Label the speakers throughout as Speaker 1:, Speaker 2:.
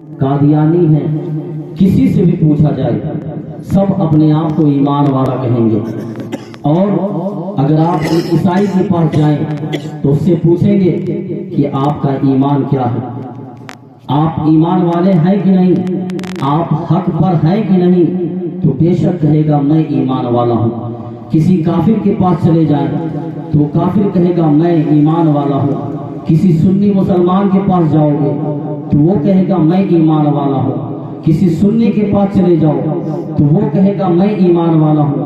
Speaker 1: قادیانی ہیں، کسی سے بھی پوچھا جائے سب اپنے آپ کو ایمان والا کہیں گے، اور اگر آپ عیسائی کے پاس جائیں تو اس سے پوچھیں گے کہ آپ کا ایمان کیا ہے، آپ ایمان والے ہیں کہ نہیں، آپ حق پر ہیں کہ نہیں، تو بے شک کہے گا میں ایمان والا ہوں۔ کسی کافر کے پاس چلے جائیں تو کافر کہے گا میں ایمان والا ہوں۔ کسی سنی مسلمان کے پاس جاؤ گے تو وہ کہے گا میں ایمان والا ہوں۔ کسی سنی کے پاس چلے جاؤ تو وہ کہے گا میں ایمان والا ہوں۔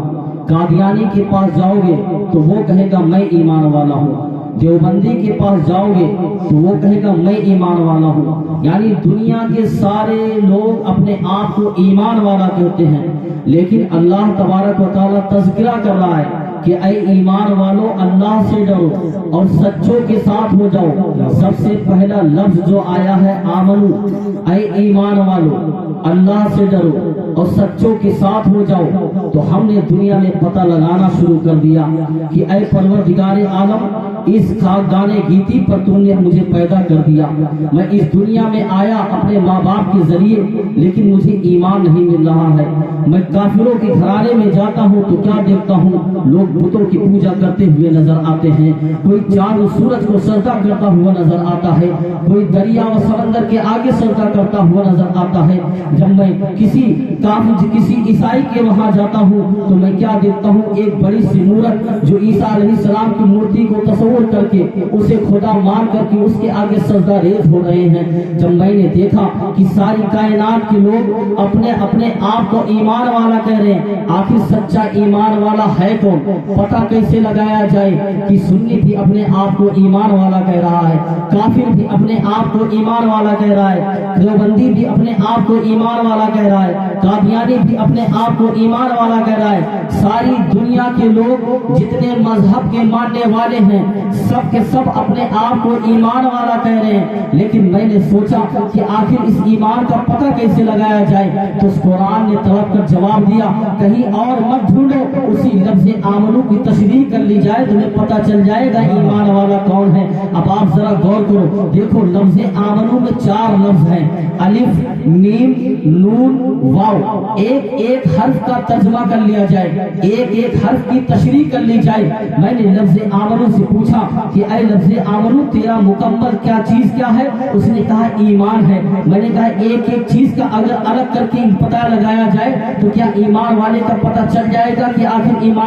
Speaker 1: قادیانی کے پاس جاؤ گے تو وہ کہے گا میں ایمان والا ہوں۔ دیوبندی کے پاس جاؤ گے تو وہ کہے گا میں ایمان والا ہوں۔ یعنی دنیا کے سارے لوگ اپنے آپ کو ایمان والا کہتے ہیں، لیکن اللہ تبارک و تعالیٰ تذکرہ کر رہا ہے کہ اے ایمان والو اللہ سے ڈرو اور سچوں کے ساتھ ہو جاؤ۔ سب سے پہلا لفظ جو آیا ہے آمنو، اے ایمان والو اللہ سے ڈرو اور سچوں کے ساتھ ہو جاؤ۔ تو ہم نے دنیا میں پتہ لگانا شروع کر دیا کہ اے پروردگار عالم، اس گانے گیتی پر تم نے مجھے پیدا کر دیا، میں اس دنیا میں آیا اپنے ماں باپ کے ذریعے، لیکن مجھے ایمان نہیں مل رہا ہے۔ میں کافروں کے گھرانے میں جاتا ہوں تو کیا دیکھتا ہوں، لوگ بتوں کی پوجا کرتے ہوئے نظر آتے ہیں، کوئی چاند و سورج کو سجدہ کرتا ہوا نظر آتا ہے، کوئی دریا و سمندر کے آگے سجدہ کرتا ہوا نظر آتا ہے۔ جب میں کسی عیسائی کے وہاں جاتا ہوں تو میں کیا دیکھتا ہوں، ایک بڑی سی مورت جو عیسیٰ علیہ السلام کی مورتی کو تصور کر کے اسے خدا مان کر کے اس کے آگے سجدہ ریز ہو رہے ہیں۔ جب میں نے دیکھا کہ ساری کائنات کے لوگ اپنے اپنے آپ کو ایمان والا کہہ رہے ہیں، آخر سچا ایمان والا ہے کون؟ پتہ کیسے لگایا جائے کہ سنی بھی اپنے آپ کو ایمان والا کہہ رہا ہے، کافر بھی اپنے آپ کو ایمان والا کہہ رہا ہے، دیوبندی بھی اپنے آپ کو ایمان والا کہہ رہا ہے، قادیانی بھی اپنے آپ کو ایمان والا کہہ رہا ہے۔ ساری دنیا کے لوگ جتنے مذہب کے ماننے والے ہیں سب کے سب اپنے آپ کو ایمان والا کہہ رہے ہیں، لیکن میں نے سوچا کہ آخر اس ایمان کا پتہ کیسے لگایا جائے، تو اس قرآن نے طلب کر جواب دیا کہیں اور مت ڈھونڈو، اسی لفظ آمنو کی تشریح کر لی جائے، تمہیں پتہ چل جائے گا ایمان والا کون ہے۔ اب آپ ذرا غور کرو، دیکھو لفظ آمنو میں 4 لفظ ہیں، الف میم نون واو، ایک ایک حرف کا ترجمہ کر لیا جائے، ایک ایک حرف کی تشریح کر لی جائے۔ میں نے لفظ آمنو سے پوچھا کہ اے لفظ آمنو تیرا مکمل کیا چیز کیا ہے؟ اس نے کہا ایمان ہے۔ میں نے کہا ایک ایک چیز کا اگر الگ کر کے پتہ لگایا جائے تو کیا ایمان والے کا پتہ چل جائے گا کہ آخر ایمان